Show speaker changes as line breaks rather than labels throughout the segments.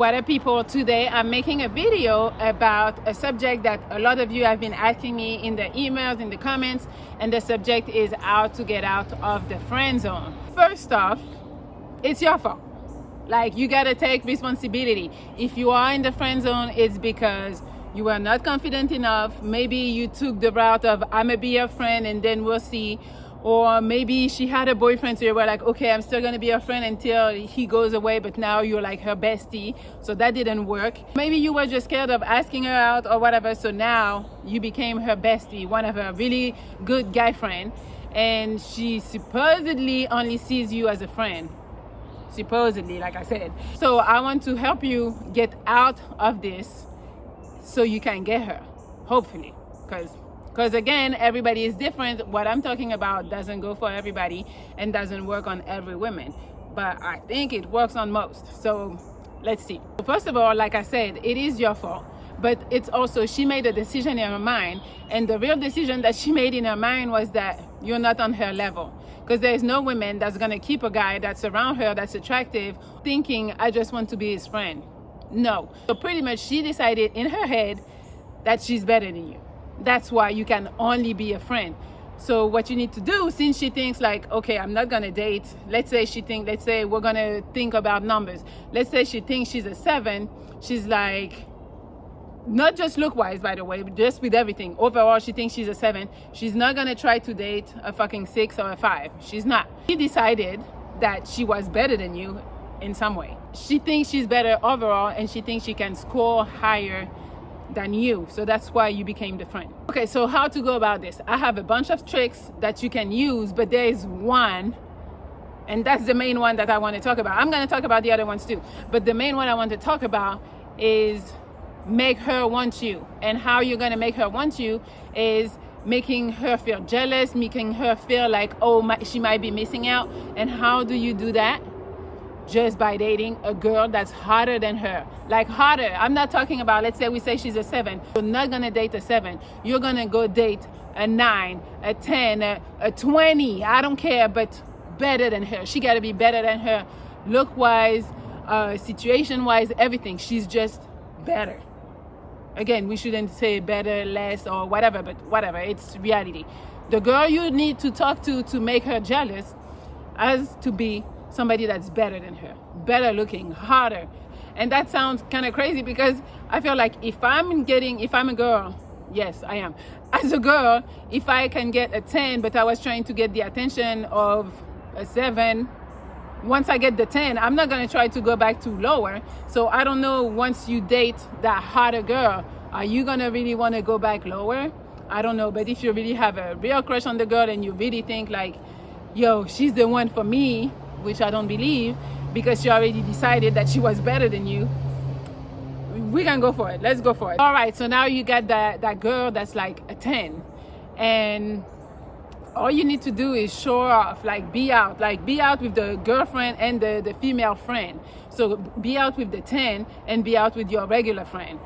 What up, people? Today I'm making a video about a subject that a lot of you have been asking me in the emails, in the comments, and the subject is how to get out of the friend zone. First off, it's your fault. Like, you gotta take responsibility. If you are in the friend zone, it's because you were not confident enough. Maybe you took the route of I'm gonna be your friend and then we'll see. Or maybe she had a boyfriend, so you were like, okay, I'm still gonna be her friend until he goes away, but now you're like her bestie, so that didn't work. Maybe you were just scared of asking her out or whatever, so now you became her bestie, one of her really good guy friend, and she supposedly only sees you as a friend. Supposedly, like I said. So I want to help you get out of this so you can get her, hopefully, because again, everybody is different. What I'm talking about doesn't go for everybody and doesn't work on every woman, but I think it works on most. So let's see. First of all, like I said, it is your fault, but it's also, she made a decision in her mind, and the real decision that she made in her mind was that you're not on her level. Because there's no woman that's gonna keep a guy that's around her, that's attractive, thinking, I just want to be his friend. No. So pretty much she decided in her head that she's better than you. That's why you can only be a friend. So what you need to do, since she thinks like, okay, I'm not gonna date, let's say we're gonna think about numbers. Let's say she thinks she's a 7. She's like, not just look wise, by the way, but just with everything. Overall, she thinks she's a 7. She's not gonna try to date a fucking 6 or a 5. She's not. She decided that she was better than you in some way. She thinks she's better overall, and she thinks she can score higher than you, so that's why you became the friend. Okay, so how to go about this? I have a bunch of tricks that you can use, but there is one, and that's the main one that I want to talk about. I'm going to talk about the other ones too, but the main one I want to talk about is make her want you. And how you're going to make her want you is making her feel jealous, making her feel like, oh, she might be missing out. And how do you do that? Just by dating a girl that's hotter than her. Like hotter, I'm not talking about, let's say we say she's a 7. You're not gonna date a 7. You're gonna go date a 9, a 10, a 20. I don't care, but better than her. She gotta be better than her, look wise, situation wise, everything. She's just better. Again, we shouldn't say better, less, or whatever, but whatever, it's reality. The girl you need to talk to make her jealous has to be somebody that's better than her, better looking, hotter. And that sounds kind of crazy, because I feel like if I'm a girl, yes, I am. As a girl, if I can get a 10, but I was trying to get the attention of a 7, once I get the 10, I'm not gonna try to go back to lower. So I don't know, once you date that hotter girl, are you gonna really wanna go back lower? I don't know, but if you really have a real crush on the girl and you really think like, yo, she's the one for me, which I don't believe, because she already decided that she was better than you, we can go for it. Let's go for it. All right, so now you got that girl that's like a 10, and all you need to do is show off, like be out with the girlfriend and the female friend. So be out with the 10 and be out with your regular friend.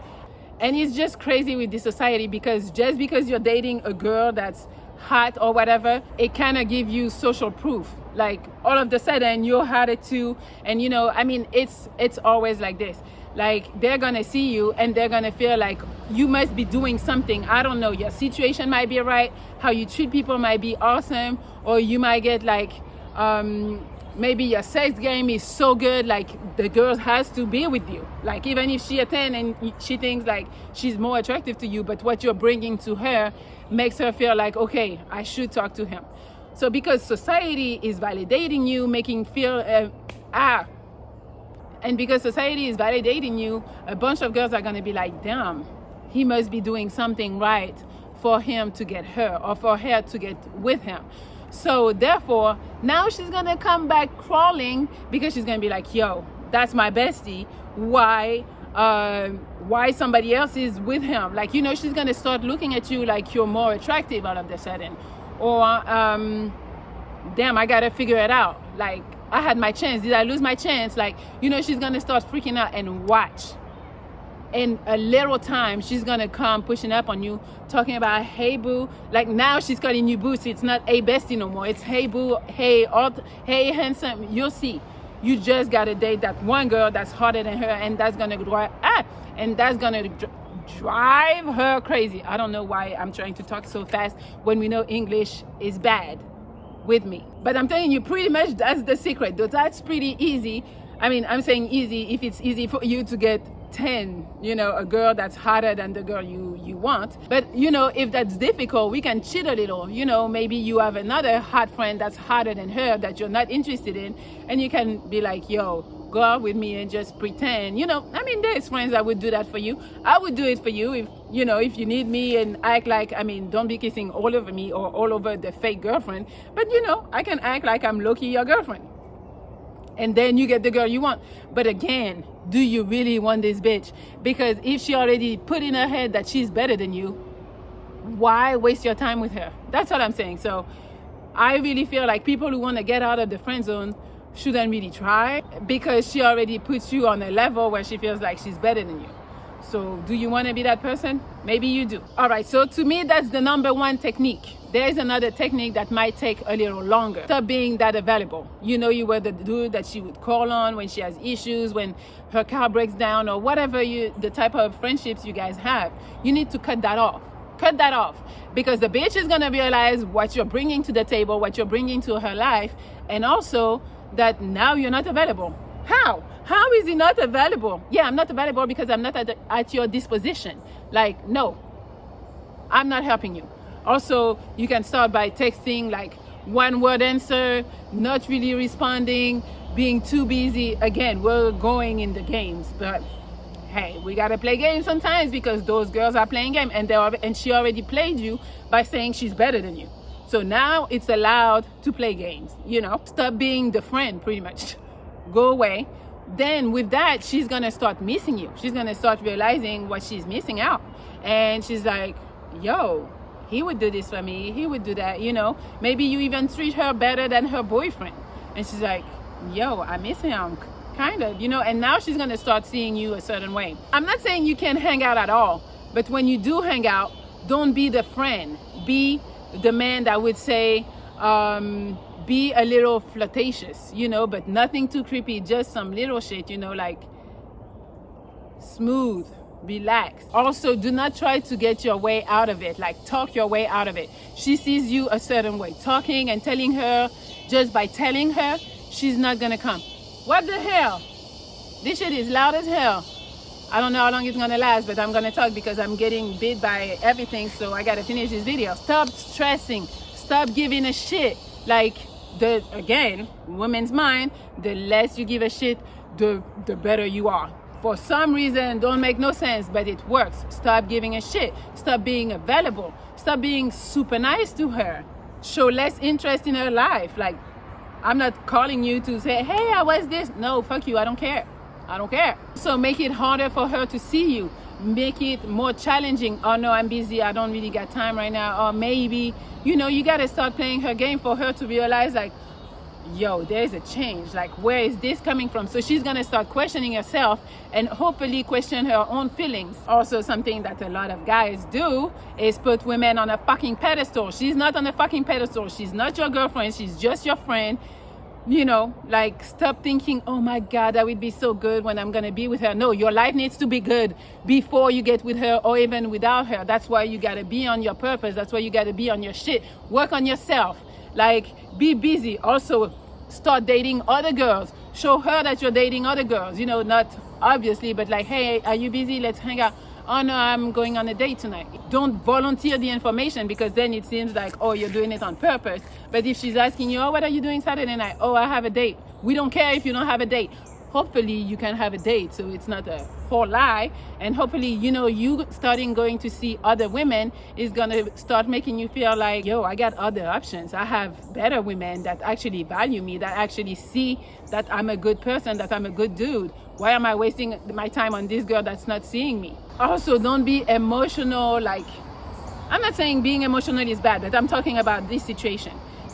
And it's just crazy with this society, because just because you're dating a girl that's hot or whatever, it kind of give you social proof. Like all of a sudden you're hotter too. And you know, I mean, it's always like this. Like they're gonna see you and they're gonna feel like you must be doing something. I don't know, your situation might be right, how you treat people might be awesome, or you might get like maybe your sex game is so good, like the girl has to be with you. Like even if she a 10 and she thinks like she's more attractive to you, but what you're bringing to her makes her feel like, okay, I should talk to him. So because society is validating you, making feel and because society is validating you, a bunch of girls are gonna be like, damn, he must be doing something right for him to get her, or for her to get with him. So therefore, now she's gonna come back crawling, because she's gonna be like, yo, that's my bestie. Why somebody else is with him? Like, you know, she's gonna start looking at you like you're more attractive all of a sudden. Or damn, I gotta figure it out. Like, I had my chance. Did I lose my chance? Like, you know, she's gonna start freaking out. And watch, in a little time, she's gonna come pushing up on you, talking about, hey boo. Like now she's calling you boo. So it's not hey bestie no more. It's hey boo, hey alt, hey handsome. You'll see. You just gotta date that one girl that's harder than her, and that's gonna drive her crazy. I don't know why I'm trying to talk so fast when we know English is bad with me. But I'm telling you, pretty much that's the secret. Though that's pretty easy. I mean, I'm saying easy if it's easy for you to get 10, a girl that's harder than the girl you want. But if that's difficult, we can cheat a little. Maybe you have another hot friend that's harder than her that you're not interested in, and you can be like, yo, go out with me and just pretend. There's friends that would do that for you. I would do it for you if you need me, and act like, don't be kissing all over me or all over the fake girlfriend, but I can act like I'm low-key your girlfriend, and then you get the girl you want. But again, do you really want this bitch? Because if she already put in her head that she's better than you, why waste your time with her? That's what I'm saying. So I really feel like people who want to get out of the friend zone shouldn't really try, because she already puts you on a level where she feels like she's better than you. So do you want to be that person? Maybe you do. All right, so to me, that's the number one technique. There's another technique that might take a little longer. Stop being that available. You were the dude that she would call on when she has issues, when her car breaks down, or whatever the type of friendships you guys have. You need to cut that off. Cut that off, because the bitch is gonna realize what you're bringing to the table, what you're bringing to her life, and also that now you're not available. How is he not available? Yeah, I'm not available because I'm not at your disposition. Like, no, I'm not helping you. Also, you can start by texting, like, one word answer, not really responding, being too busy. Again, we're going in the games, but hey, we gotta play games sometimes, because those girls are playing game, and she already played you by saying she's better than you. So now it's allowed to play games. Stop being the friend, pretty much. Go away. Then with that, she's gonna start missing you. She's gonna start realizing what she's missing out, and she's like, yo, he would do this for me, he would do that. Maybe you even treat her better than her boyfriend, and she's like, yo, I miss him, kind of. And now she's gonna start seeing you a certain way. I'm not saying you can't hang out at all, but when you do hang out, don't be the friend. Be the man that would say, be a little flirtatious, but nothing too creepy, just some little shit, like smooth, relax. Also, do not try to get your way out of it, like talk your way out of it. She sees you a certain way. Talking and telling her, just by telling her, she's not gonna come. What the hell? This shit is loud as hell. I don't know how long it's gonna last, but I'm gonna talk because I'm getting bit by everything, so I gotta finish this video. Stop stressing. Stop giving a shit. Like, again, women's mind, the less you give a shit, the better you are. For some reason, don't make no sense, but it works. Stop giving a shit. Stop being available. Stop being super nice to her. Show less interest in her life. Like, I'm not calling you to say, hey, how was this? No, fuck you, I don't care. I don't care. So make it harder for her to see you. Make it more challenging. Oh no, I'm busy, I don't really got time right now. Or maybe, you gotta start playing her game for her to realize, like, yo, there's a change. Like, where is this coming from? So she's gonna start questioning herself and hopefully question her own feelings. Also, something that a lot of guys do is put women on a fucking pedestal. She's not on a fucking pedestal. She's not your girlfriend. She's just your friend. Like, stop thinking, oh my God, that would be so good when I'm gonna be with her. No, your life needs to be good before you get with her, or even without her. That's why you gotta be on your purpose. That's why you gotta be on your shit. Work on yourself. Like, be busy. Also, start dating other girls. Show her that you're dating other girls. Not obviously, but like, hey, are you busy? Let's hang out. Oh no, I'm going on a date tonight. Don't volunteer the information, because then it seems like, oh, you're doing it on purpose. But if she's asking you, oh, what are you doing Saturday night? Oh, I have a date. We don't care if you don't have a date. Hopefully you can have a date, so it's not a whole lie. And hopefully, you starting going to see other women is gonna start making you feel like, yo, I got other options. I have better women that actually value me, that actually see that I'm a good person, that I'm a good dude. Why am I wasting my time on this girl that's not seeing me? Also, don't be emotional. Like, I'm not saying being emotional is bad, but I'm talking about this situation.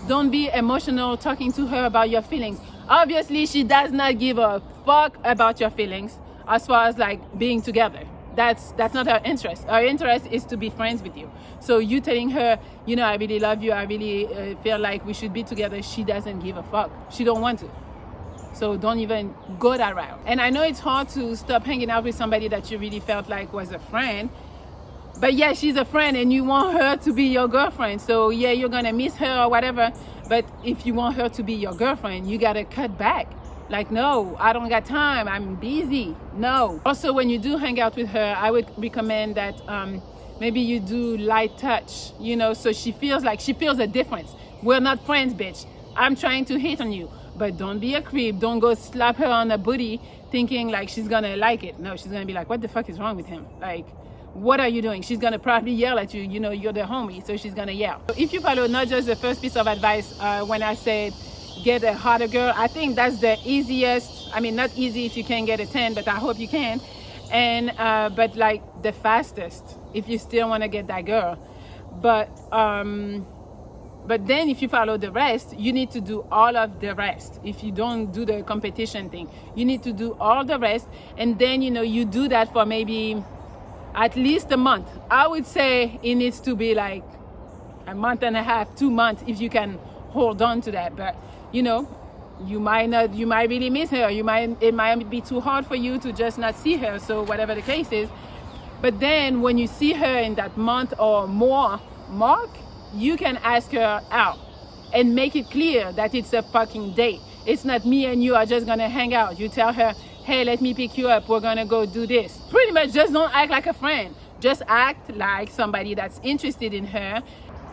Don't be emotional talking to her about your feelings. Obviously, she does not give a fuck about your feelings as far as like being together. That's not her interest. Her interest is to be friends with you. So you telling her, I really love you, I really feel like we should be together, she doesn't give a fuck. She don't want to. So don't even go that route. And I know it's hard to stop hanging out with somebody that you really felt like was a friend, but yeah, she's a friend and you want her to be your girlfriend. So yeah, you're gonna miss her or whatever, but if you want her to be your girlfriend, you gotta cut back. Like, no, I don't got time, I'm busy. No. Also, when you do hang out with her, I would recommend that maybe you do light touch, you know, so she feels a difference. We're not friends, bitch. I'm trying to hit on you, but don't be a creep. Don't go slap her on the booty thinking like she's gonna like it. No, she's gonna be like, what the fuck is wrong with him? Like, what are you doing? She's gonna probably yell at you. You know, you're the homie, so she's gonna yell. If you follow not just the first piece of advice when I said get a hotter girl, I think that's the easiest. I mean, not easy if you can get a 10, but I hope you can. And but like the fastest if you still want to get that girl. But then if you follow the rest, you need to do all of the rest. If you don't do the competition thing, you need to do all the rest. And then, you know, you do that for maybe at least a month. I would say it needs to be like a month and a half, 2 months, if you can hold on to that. But, you know, you might really miss her. It might be too hard for you to just not see her. So whatever the case is. But then when you see her in that month or more mark, you can ask her out and make it clear that it's a fucking date. It's not me and you are just gonna hang out. You tell her, hey, let me pick you up. We're gonna go do this. Pretty much just don't act like a friend. Just act like somebody that's interested in her.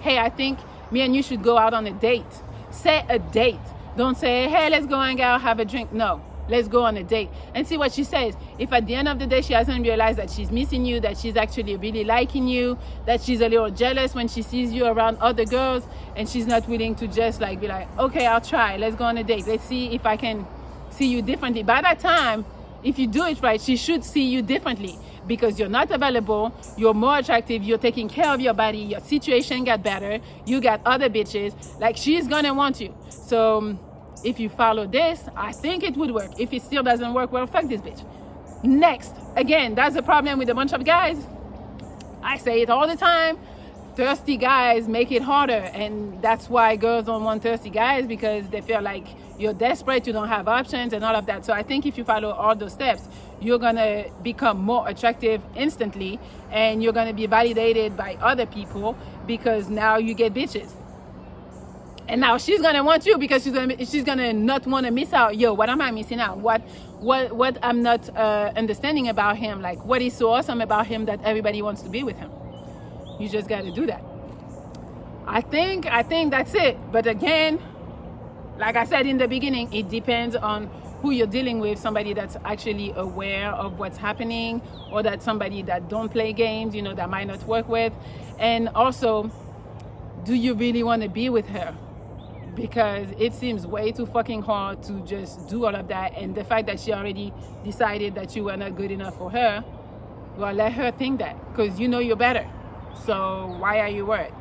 Hey, I think me and you should go out on a date. Say a date. Don't say, hey, let's go hang out, have a drink. No. Let's go on a date and see what she says. If at the end of the day she hasn't realized that she's missing you, that she's actually really liking you, that she's a little jealous when she sees you around other girls, and she's not willing to just like be like, okay, I'll try, let's go on a date, let's see if I can see you differently. By that time, if you do it right, she should see you differently because you're not available, you're more attractive, you're taking care of your body, your situation got better, you got other bitches, like she's gonna want you. So if you follow this, I think it would work. If it still doesn't work, well, fuck this bitch. Next, again, that's the problem with a bunch of guys. I say it all the time. Thirsty guys make it harder. And that's why girls don't want thirsty guys, because they feel like you're desperate, you don't have options and all of that. So I think if you follow all those steps, you're gonna become more attractive instantly, and you're gonna be validated by other people because now you get bitches. And now she's gonna want you because she's gonna not want to miss out. Yo, what am I missing out? What I'm not understanding about him? Like, what is so awesome about him that everybody wants to be with him? You just gotta do that. I think that's it. But again, like I said in the beginning, it depends on who you're dealing with. Somebody that's actually aware of what's happening, or that somebody that don't play games, you know, that might not work with. And also, do you really want to be with her? Because it seems way too fucking hard to just do all of that. And the fact that she already decided that you were not good enough for her, well, let her think that, because you know you're better. So why are you worried?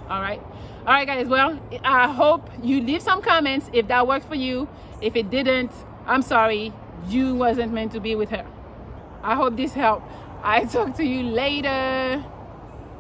All right guys, well, I hope you leave some comments if that worked for you. If it didn't, I'm sorry, you wasn't meant to be with her. I hope this helped. I talk to you later.